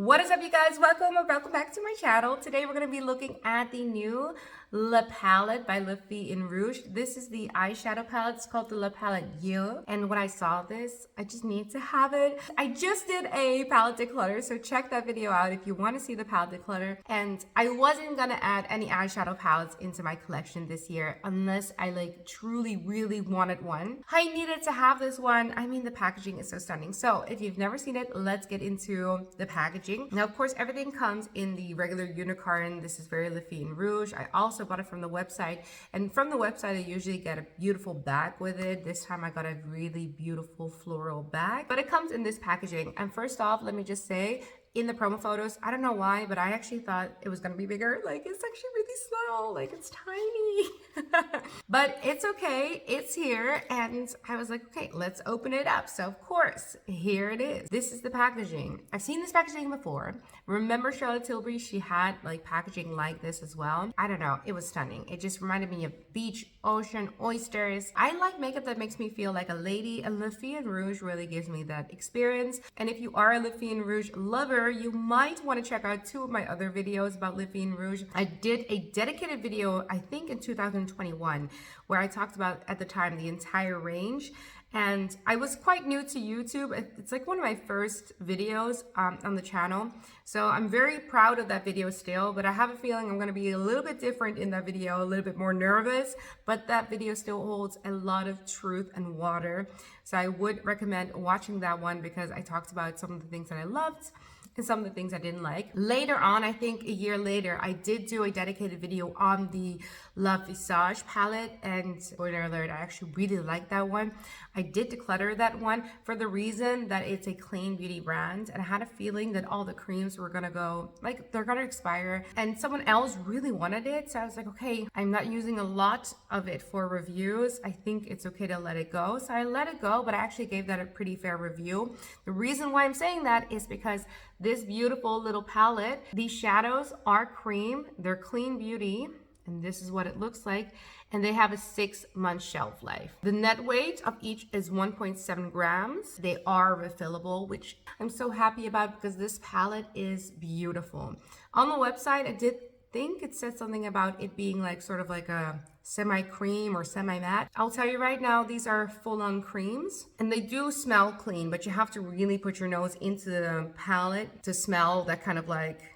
What is up, you guys? Welcome back to my channel. Today we're going to be looking at the new Le palette by L'Oréal Rouge. This is the eyeshadow palette. It's called the Le palette Yeux. And when I saw this, I just need to have it. I just did a palette declutter, so check that video out if you want to see the palette declutter. And I wasn't going to add any eyeshadow palettes into my collection this year unless I truly really wanted one. I needed to have this one. I mean, the packaging is so stunning. So if you've never seen it, let's get into the packaging. Now, of course, everything comes in the regular unicorn. This is very L'Oréal Rouge. I also bought it from the website, and from the website I usually get a beautiful bag with it. This time I got a really beautiful floral bag, but it comes in this packaging. And first off, let me just say, in the promo photos, I don't know why, but I actually thought it was gonna be bigger. It's actually really small, it's tiny. But it's okay, it's here. And I was like, okay, let's open it up. So of course, here it is. This is the packaging. I've seen this packaging before. Remember Charlotte Tilbury? She had packaging like this as well. I don't know, it was stunning. It just reminded me of beach, ocean, oysters. I like makeup that makes me feel like a lady, and L'Oréal Rouge really gives me that experience. And if you are a L'Oréal Rouge lover, you might want to check out two of my other videos about L'Oréal Rouge. I did a dedicated video, I think in 2021, where I talked about, at the time, the entire range. And I was quite new to YouTube. It's one of my first videos on the channel. So I'm very proud of that video still, but I have a feeling I'm gonna be a little bit different in that video, a little bit more nervous, but that video still holds a lot of truth and water. So I would recommend watching that one because I talked about some of the things that I loved and some of the things I didn't like. Later on, I think a year later, I did do a dedicated video on the Visage palette, and spoiler alert, I actually really like that one. I did declutter that one for the reason that it's a clean beauty brand, and I had a feeling that all the creams were gonna go, they're gonna expire, and someone else really wanted it. So I was like, okay, I'm not using a lot of it for reviews. I think it's okay to let it go. So I let it go, but I actually gave that a pretty fair review. The reason why I'm saying that is because this beautiful little palette, these shadows are cream, they're clean beauty, and this is what it looks like, and they have a 6-month shelf life. The net weight of each is 1.7 grams. They are refillable, which I'm so happy about because this palette is beautiful. On the website, I did think it said something about it being sort of like a semi-cream or semi-matte. I'll tell you right now, these are full-on creams, and they do smell clean, but you have to really put your nose into the palette to smell that kind of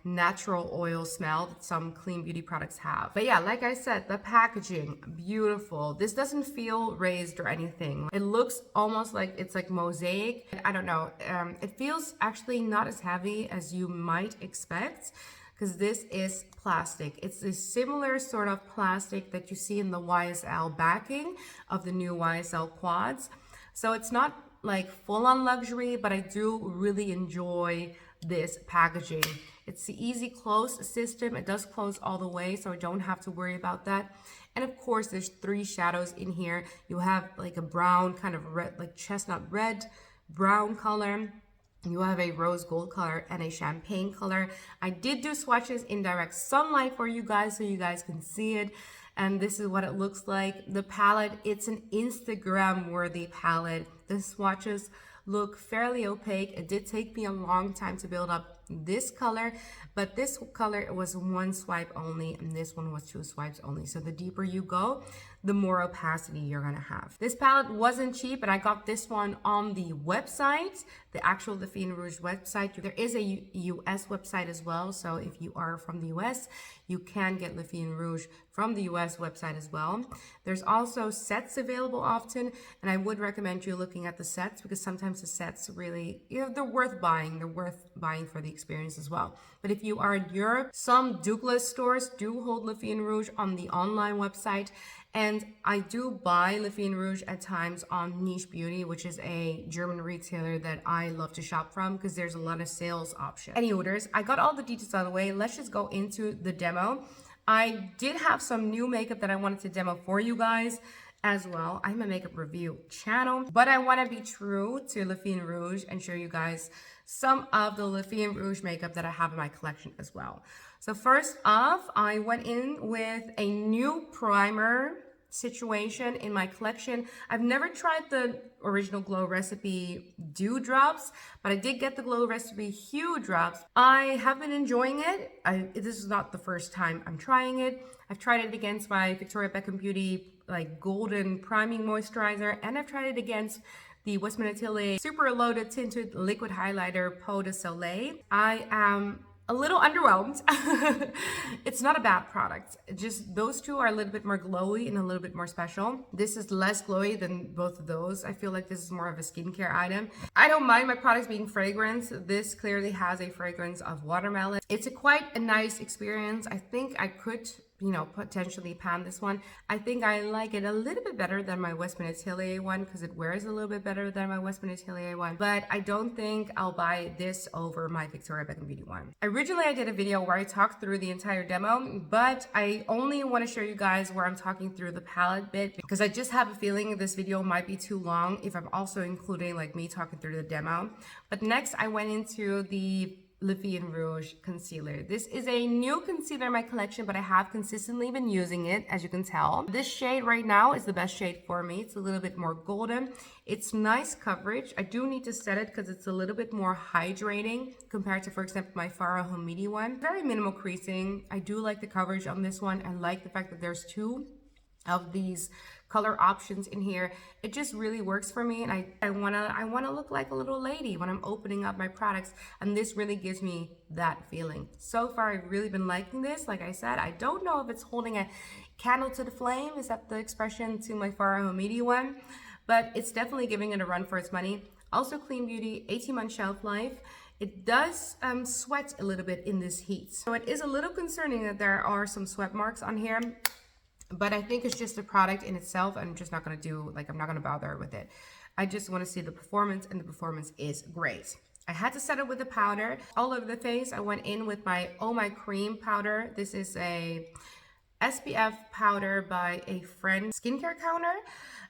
natural oil smell that some clean beauty products have. But yeah, like I said, the packaging, beautiful. This doesn't feel raised or anything. It looks almost like it's mosaic. I don't know. It feels actually not as heavy as you might expect, because this is plastic. It's a similar sort of plastic that you see in the YSL backing of the new YSL quads. So it's not full-on luxury, but I do really enjoy this packaging. It's the easy close system. It does close all the way, so I don't have to worry about that. And of course, there's 3 shadows in here. You have a brown, kind of red, chestnut red, brown color. You have a rose gold color and a champagne color. I did do swatches in direct sunlight for you guys so you guys can see it. And this is what it looks like. The palette, it's an Instagram worthy palette. The swatches look fairly opaque. It did take me a long time to build up this color, but this color was 1 swipe only, and this one was 2 swipes only. So the deeper you go, the more opacity you're gonna have. This palette wasn't cheap, and I got this one on the website, the actual L'Oréal Rouge website. There is a US website as well, so if you are from the US, you can get L'Oréal Rouge from the US website as well. There's also sets available often, and I would recommend you looking at the sets because sometimes the sets really, they're worth buying. They're worth buying for the experience as well. But if you are in Europe, some Douglas stores do hold L'Oréal Rouge on the online website, and I do buy L'Oréal Rouge at times on Niche Beauty, which is a German retailer that I love to shop from because there's a lot of sales options. Any orders, I got all the details out of the way. Let's just go into the demo. I did have some new makeup that I wanted to demo for you guys as well. I'm a makeup review channel, but I want to be true to L'Oréal Rouge and show you guys some of the L'Oréal Rouge makeup that I have in my collection as well. So first off, I went in with a new primer situation in my collection. I've never tried the original Glow Recipe Dew Drops, but I did get the Glow Recipe Hue Drops. I have been enjoying it. This is not the first time I'm trying it. I've tried it against my Victoria Beckham Beauty like golden priming moisturizer, and I've tried it against the Westman Atelier Super Loaded Tinted Liquid Highlighter Peau de Soleil. I am a little underwhelmed. It's not a bad product. Just those two are a little bit more glowy and a little bit more special. This is less glowy than both of those. I feel like this is more of a skincare item. I don't mind my products being fragrance. This clearly has a fragrance of watermelon. It's quite a nice experience. I think I could, you know, potentially pan this one. I think I like it a little bit better than my Westman Atelier one because it wears a little bit better than my Westman Atelier one, but I don't think I'll buy this over my Victoria Beckham Beauty one. Originally, I did a video where I talked through the entire demo, but I only want to show you guys where I'm talking through the palette bit because I just have a feeling this video might be too long if I'm also including like me talking through the demo. But next, I went into the Rouge concealer. This is a new concealer in my collection, but I have consistently been using it, as you can tell. This shade right now is the best shade for me. It's a little bit more golden. It's nice coverage. I do need to set it because it's a little bit more hydrating compared to, for example, my Farah Hamidi one. Very minimal creasing. I do like the coverage on this one. I like the fact that there's two of these color options in here. It just really works for me, and I wanna look like a little lady when I'm opening up my products, and this really gives me that feeling. So far, I've really been liking this. Like I said, I don't know if it's holding a candle to the flame. Is that the expression to my Farah Hamidi one? But it's definitely giving it a run for its money. Also, clean beauty, 18-month shelf life. It does sweat a little bit in this heat, so it is a little concerning that there are some sweat marks on here. But I think it's just a product in itself. I'm just not going to do, like, I'm not going to bother with it. I just want to see the performance, and the performance is great. I had to set it with the powder all over the face. I went in with my Oh My Cream powder. This is a SPF powder by a friend skincare counter.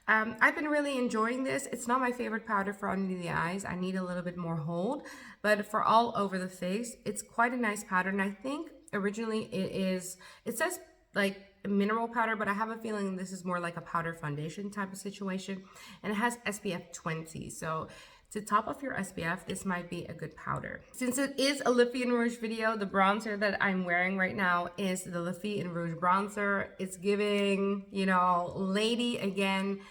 I've been really enjoying this. It's not my favorite powder for under the eyes. I need a little bit more hold, but for all over the face, it's quite a nice powder. And I think originally it says like mineral powder, but I have a feeling this is more like a powder foundation type of situation, and it has SPF 20, so to top off your SPF, this might be a good powder. Since it is a Liffey and Rouge video, the bronzer that I'm wearing right now is the Liffey and Rouge bronzer. It's giving, you know, lady again.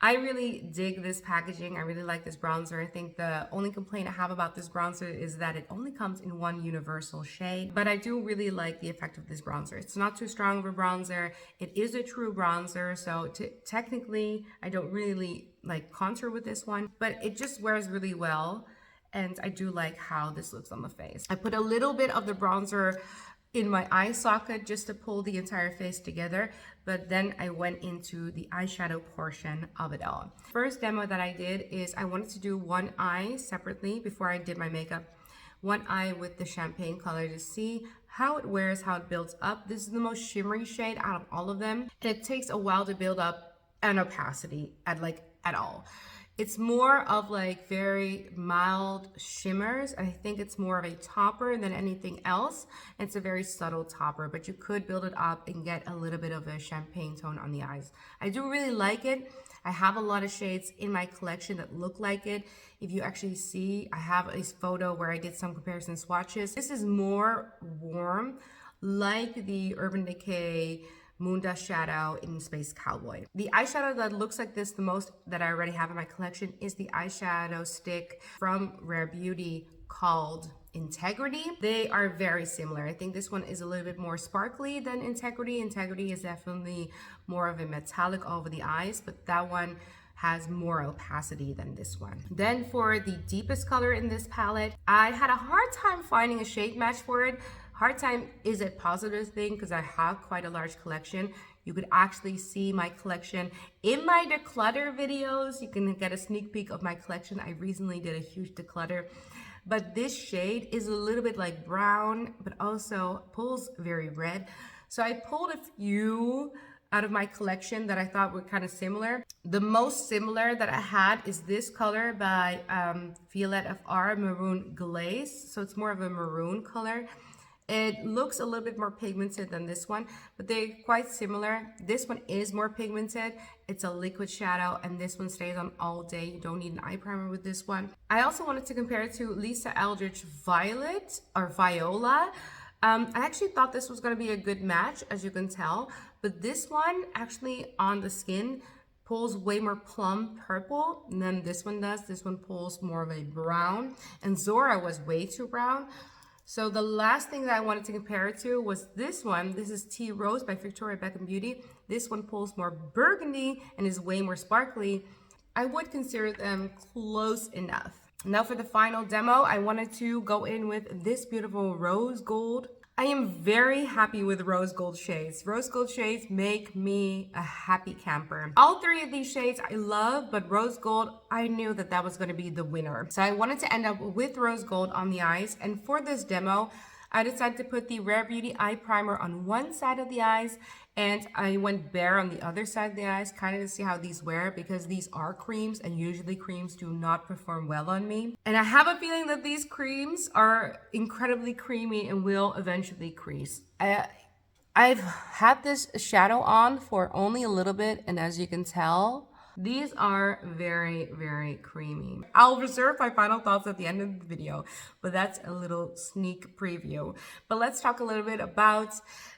I really dig this packaging. I really like this bronzer. I think the only complaint I have about this bronzer is that it only comes in one universal shade, but I do really like the effect of this bronzer. It's not too strong of a bronzer. It is a true bronzer, so technically I don't really like contour with this one, but it just wears really well, and I do like how this looks on the face. I put a little bit of the bronzer in my eye socket just to pull the entire face together, but then I went into the eyeshadow portion of it all. First demo that I did is I wanted to do one eye separately before I did my makeup. One eye with the champagne color to see how it wears, how it builds up. This is the most shimmery shade out of all of them, and it takes a while to build up an opacity at all. It's more of like very mild shimmers. I think it's more of a topper than anything else. It's a very subtle topper, but you could build it up and get a little bit of a champagne tone on the eyes. I do really like it. I have a lot of shades in my collection that look like it. If you actually see, I have a photo where I did some comparison swatches. This is more warm, like the Urban Decay Moon Dust Shadow in Space Cowboy. The eyeshadow that looks like this the most that I already have in my collection is the eyeshadow stick from Rare Beauty called Integrity. They are very similar. I think this one is a little bit more sparkly than Integrity. Integrity is definitely more of a metallic over the eyes, but that one has more opacity than this one. Then for the deepest color in this palette, I had a hard time finding a shade match for it. Hard time is a positive thing because I have quite a large collection. You could actually see my collection in my declutter videos. You can get a sneak peek of my collection. I recently did a huge declutter, but this shade is a little bit like brown, but also pulls very red. So I pulled a few out of my collection that I thought were kind of similar. The most similar that I had is this color by REPHR Maroon Glaze. So it's more of a maroon color. It looks a little bit more pigmented than this one, but they're quite similar. This one is more pigmented. It's a liquid shadow, and this one stays on all day. You don't need an eye primer with this one. I also wanted to compare it to Lisa Eldridge Violet or Viola. I actually thought this was going to be a good match, as you can tell, but this one actually on the skin pulls way more plum purple than this one does. This one pulls more of a brown, and Zora was way too brown. So the last thing that I wanted to compare it to was this one. This is Tea Rose by Victoria Beckham Beauty. This one pulls more burgundy and is way more sparkly. I would consider them close enough. Now for the final demo, I wanted to go in with this beautiful rose gold. I am very happy with rose gold shades. Rose gold shades make me a happy camper. All three of these shades I love, but rose gold, I knew that that was going to be the winner. So I wanted to end up with rose gold on the eyes. And for this demo, I decided to put the Rare Beauty eye primer on one side of the eyes, and I went bare on the other side of the eyes, kind of to see how these wear, because these are creams and usually creams do not perform well on me. And I have a feeling that these creams are incredibly creamy and will eventually crease. I've had this shadow on for only a little bit, and as you can tell, these are very, very creamy. I'll reserve my final thoughts at the end of the video, but that's a little sneak preview. But let's talk a little bit about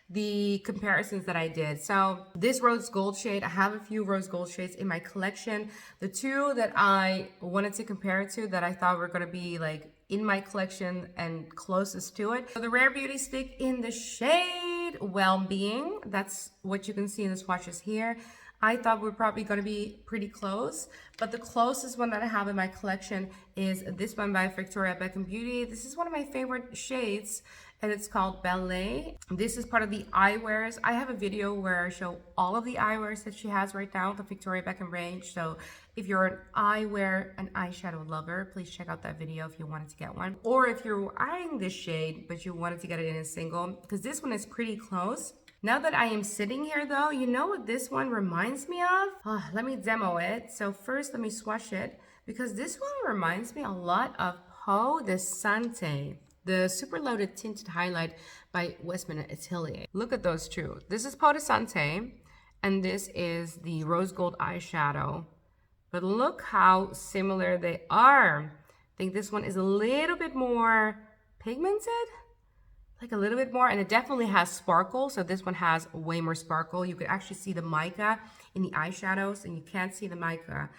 the comparisons that I did. So this rose gold shade, I have a few rose gold shades in my collection. The two that I wanted to compare it to that I thought were gonna be like in my collection and closest to it. So the Rare Beauty stick in the shade Well-Being, that's what you can see in the swatches here. I thought we're probably going to be pretty close, but the closest one that I have in my collection is this one by Victoria Beckham Beauty. This is one of my favorite shades, and it's called Ballet. This is part of the eyewears. I have a video where I show all of the eyewears that she has right now, the Victoria Beckham range. So if you're an eyewear and eyeshadow lover, please check out that video if you wanted to get one. Or if you're eyeing this shade, but you wanted to get it in a single, because this one is pretty close. Now that I am sitting here though, you know what this one reminds me of? Let me demo it. So first let me swatch it, because this one reminds me a lot of Peau de Santé, the super loaded tinted highlight by Westman Atelier. Look at those two. This is Peau de Santé, and this is the rose gold eyeshadow. But look how similar they are. I think this one is a little bit more pigmented. Like a little bit more, and it definitely has sparkle. So this one has way more sparkle. You could actually see the mica in the eyeshadows, and you can't see the mica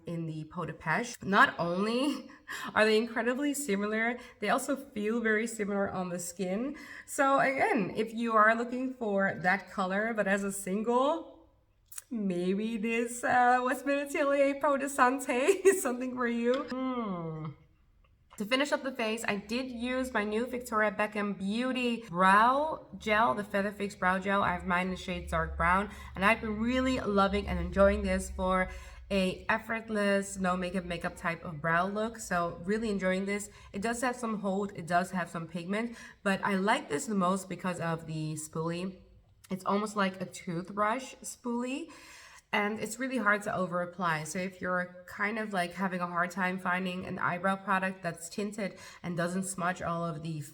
in the Peau de Pêche. Not only are they incredibly similar, they also feel very similar on the skin. So again, if you are looking for that color, but as a single, maybe this Westman Atelier Peau de Santé is something for you. To finish up the face, I did use my new Victoria Beckham Beauty brow gel, the Feather Fix brow gel. I have mine in the shade dark brown, and I've been really loving and enjoying this for a effortless, no makeup type of brow look. So really enjoying this. It does have some hold, it does have some pigment, but I like this the most because of the spoolie. It's almost like a toothbrush spoolie. And it's really hard to over apply. So if you're kind of like having a hard time finding an eyebrow product that's tinted and doesn't smudge all of the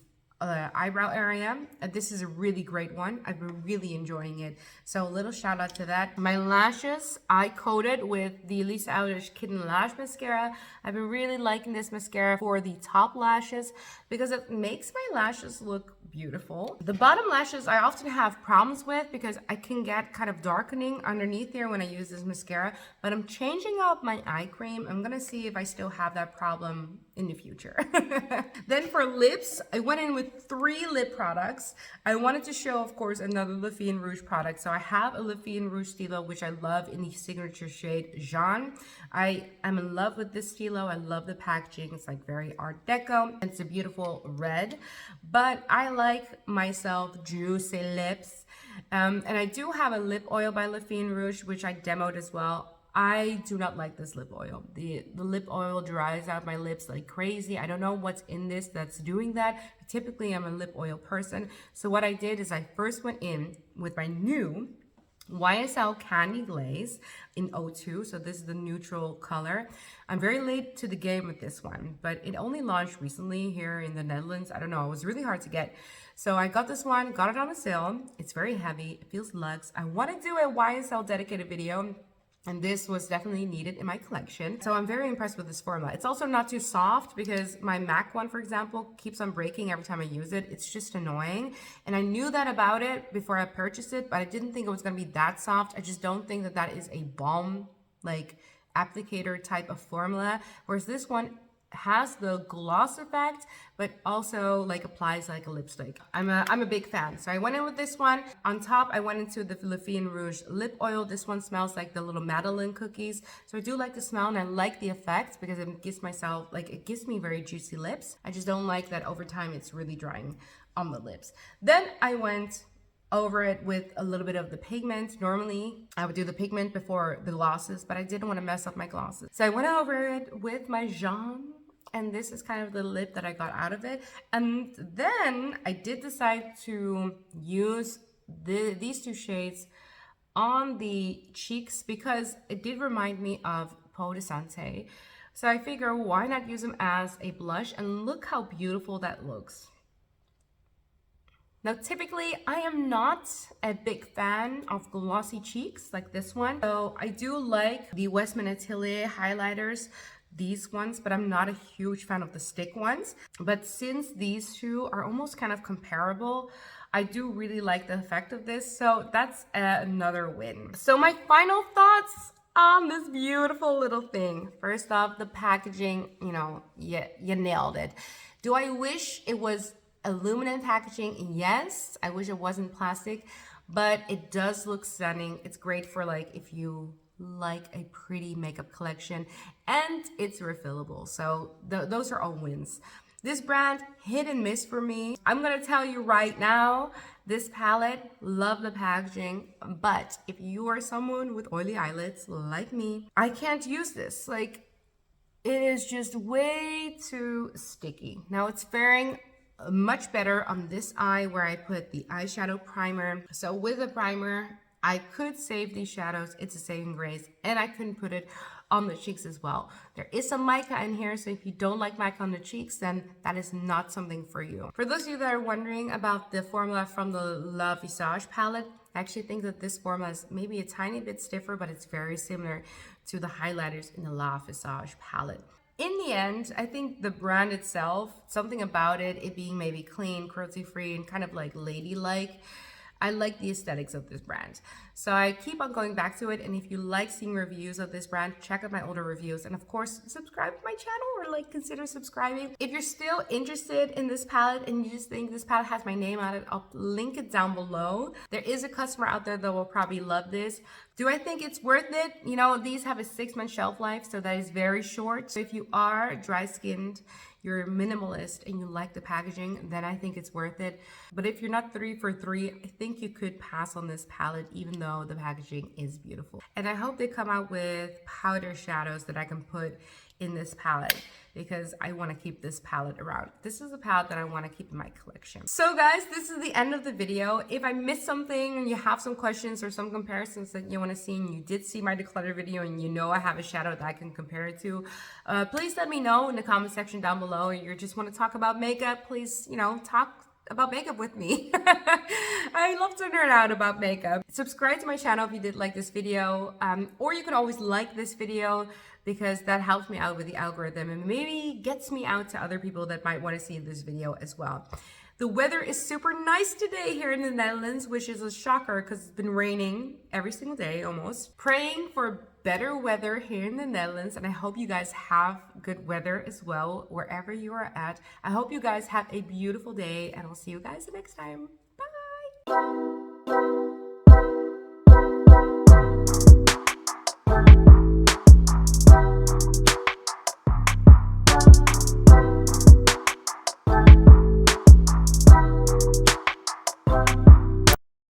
eyebrow area, this is a really great one. I've been really enjoying it. So a little shout out to that. My lashes, I coated with the Lisa Eldridge Kitten Lash Mascara. I've been really liking this mascara for the top lashes because it makes my lashes look beautiful. The bottom lashes I often have problems with because I can get kind of darkening underneath there when I use this mascara, but I'm changing out my eye cream. I'm gonna see if I still have that problem in the future. Then for lips, I went in with 3 lip products. I wanted to show, of course, another Lephine Rouge product. So I have a Lephine Rouge Stilo, which I love in the signature shade Jeanne. I am in love with this Stilo. I love the packaging. It's like very Art Deco. It's a beautiful red, but I like myself juicy lips. And I do have a lip oil by Lephine Rouge, which I demoed as well. I do not like this lip oil. The lip oil dries out my lips like crazy. I don't know what's in this that's doing that. Typically, I'm a lip oil person. So what I did is I first went in with my new YSL Candy Glaze in 02. So this is the neutral color. I'm very late to the game with this one, but it only launched recently here in the Netherlands. I don't know, it was really hard to get. So I got this one, got it on a sale. It's very heavy, it feels luxe. I want to do a YSL dedicated video, and this was definitely needed in my collection. So I'm very impressed with this formula. It's also not too soft because my MAC one, for example, keeps on breaking every time I use it. It's just annoying. And I knew that about it before I purchased it, but I didn't think it was gonna be that soft. I just don't think that that is a balm, like applicator type of formula. Whereas this one has the gloss effect, but also like applies like a lipstick. I'm a big fan. So I went in with this one. On top, I went into the Rouge lip oil. This one smells like the little Madeleine cookies. So I do like the smell and I like the effect because it gives myself, like it gives me very juicy lips. I just don't like that over time it's really drying on the lips. Then I went over it with a little bit of the pigment. Normally, I would do the pigment before the glosses, but I didn't want to mess up my glosses. So I went over it with my Jeanne, and this is kind of the lip that I got out of it. And then I did decide to use these two shades on the cheeks because it did remind me of Peau de Santé. So I figure why not use them as a blush, and look how beautiful that looks. Now, typically, I am not a big fan of glossy cheeks like this one. So I do like the Westman Atelier highlighters, these ones, but I'm not a huge fan of the stick ones. But since these two are almost kind of comparable, I do really like the effect of this. So that's another win. So my final thoughts on this beautiful little thing. First off, the packaging, you know, you nailed it. Do I wish it was aluminum packaging? Yes. I wish it wasn't plastic, but it does look stunning. It's great for like if you like a pretty makeup collection, and it's refillable. So those are all wins. This brand, hit and miss for me. I'm gonna tell you right now, this palette, love the packaging, but if you are someone with oily eyelids like me, I can't use this. Like, it is just way too sticky. Now it's faring much better on this eye where I put the eyeshadow primer. So with the primer, I could save these shadows, it's a saving grace, and I couldn't put it on the cheeks as well. There is some mica in here, so if you don't like mica on the cheeks, then that is not something for you. For those of you that are wondering about the formula from the La Visage palette, I actually think that this formula is maybe a tiny bit stiffer, but it's very similar to the highlighters in the La Visage palette. In the end, I think the brand itself, something about it, it being maybe clean, cruelty-free, and kind of like ladylike, I like the aesthetics of this brand. So I keep on going back to it, and if you like seeing reviews of this brand, check out my older reviews, and of course, subscribe to my channel or like consider subscribing. If you're still interested in this palette and you just think this palette has my name on it, I'll link it down below. There is a customer out there that will probably love this. Do I think it's worth it? You know, these have a 6-month shelf life, so that is very short. So if you are dry-skinned, you're a minimalist, and you like the packaging, then I think it's worth it. But if you're not 3 for 3, I think you could pass on this palette, even though the packaging is beautiful. And I hope they come out with powder shadows that I can put in this palette, because I want to keep this palette around. This is a palette that I want to keep in my collection. So guys, this is the end of the video. If I missed something and you have some questions or some comparisons that you want to see, and you did see my declutter video and you know I have a shadow that I can compare it to, please let me know in the comment section down below. Or you just want to talk about makeup, please, you know, talk about makeup with me. I love to nerd out about makeup. Subscribe to my channel if you did like this video, or you can always like this video, because that helps me out with the algorithm and maybe gets me out to other people that might want to see this video as well. The weather is super nice today here in the Netherlands, which is a shocker because it's been raining every single day almost. Praying for better weather here in the Netherlands, and I hope you guys have good weather as well wherever you are at. I hope you guys have a beautiful day, and I'll see you guys next time. Bye!